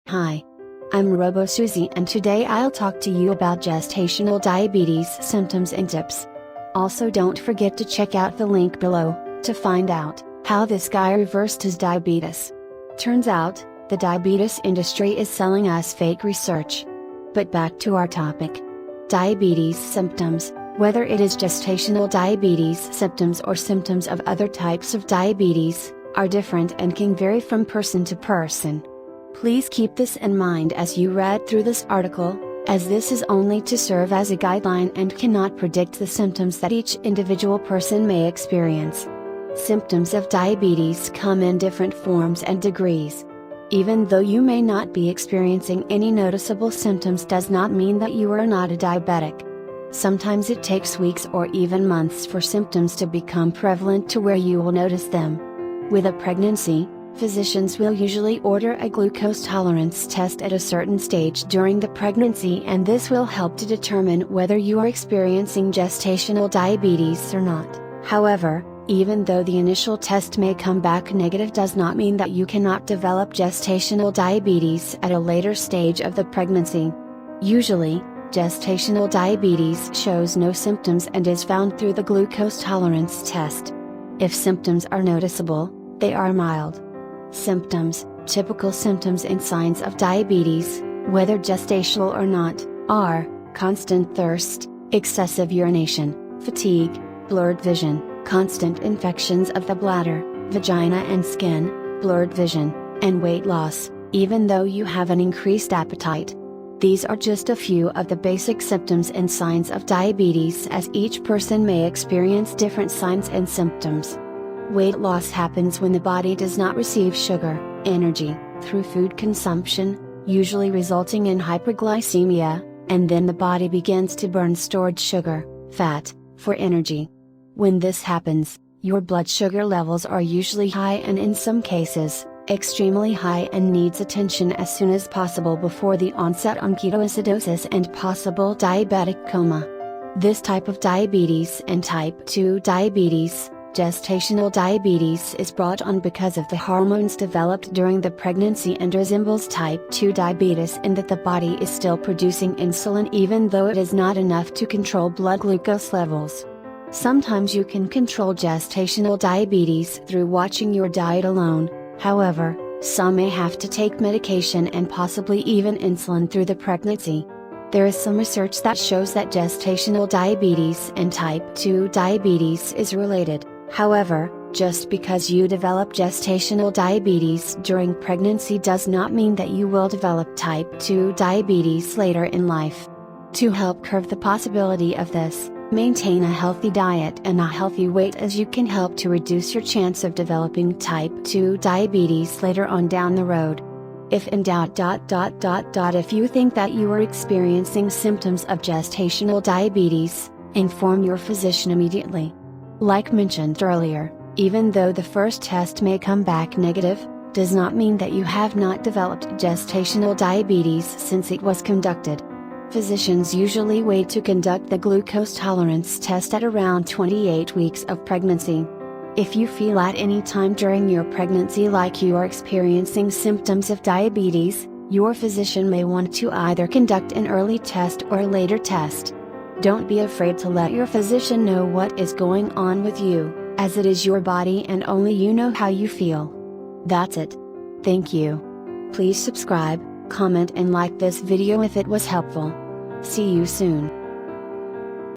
Hi. I'm robo-Suzie and today I'll talk to you about gestational diabetes symptoms and tips. Also don't forget to check out the link below, to find out how this guy reversed his diabetes. Turns out, the diabetes industry is selling us fake research. But back to our topic. Diabetes symptoms, whether it is gestational diabetes symptoms or symptoms of other types of diabetes, are different and can vary from person to person. Please keep this in mind as you read through this article, as this is only to serve as a guideline and cannot predict the symptoms that each individual person may experience. Symptoms of diabetes come in different forms and degrees. Even though you may not be experiencing any noticeable symptoms does not mean that you are not a diabetic. Sometimes it takes weeks or even months for symptoms to become prevalent to where you will notice them. With a pregnancy, physicians will usually order a glucose tolerance test at a certain stage during the pregnancy, and this will help to determine whether you are experiencing gestational diabetes or not. However, even though the initial test may come back negative does not mean that you cannot develop gestational diabetes at a later stage of the pregnancy. Usually, gestational diabetes shows no symptoms and is found through the glucose tolerance test. If symptoms are noticeable, they are mild. Symptoms, typical symptoms and signs of diabetes, whether gestational or not, are constant thirst, excessive urination, fatigue, blurred vision, constant infections of the bladder, vagina and skin, blurred vision, and weight loss, even though you have an increased appetite. These are just a few of the basic symptoms and signs of diabetes, as each person may experience different signs and symptoms. Weight loss happens when the body does not receive sugar, energy, through food consumption, usually resulting in hyperglycemia, and then the body begins to burn stored sugar, fat, for energy. When this happens, your blood sugar levels are usually high and in some cases, extremely high, and needs attention as soon as possible before the onset on ketoacidosis and possible diabetic coma. This type of diabetes and type 2 diabetes, gestational diabetes, is brought on because of the hormones developed during the pregnancy and resembles type 2 diabetes in that the body is still producing insulin even though it is not enough to control blood glucose levels. Sometimes you can control gestational diabetes through watching your diet alone, however, some may have to take medication and possibly even insulin through the pregnancy. There is some research that shows that gestational diabetes and type 2 diabetes is related. However, just because you develop gestational diabetes during pregnancy does not mean that you will develop type 2 diabetes later in life. To help curb the possibility of this, maintain a healthy diet and a healthy weight, as you can help to reduce your chance of developing type 2 diabetes later on down the road. If in doubt, if you think that you are experiencing symptoms of gestational diabetes, inform your physician immediately. Like mentioned earlier, even though the first test may come back negative, does not mean that you have not developed gestational diabetes since it was conducted. Physicians usually wait to conduct the glucose tolerance test at around 28 weeks of pregnancy. If you feel at any time during your pregnancy like you are experiencing symptoms of diabetes, your physician may want to either conduct an early test or a later test. Don't be afraid to let your physician know what is going on with you, as it is your body and only you know how you feel. That's it. Thank you. Please subscribe, comment and like this video if it was helpful. See you soon.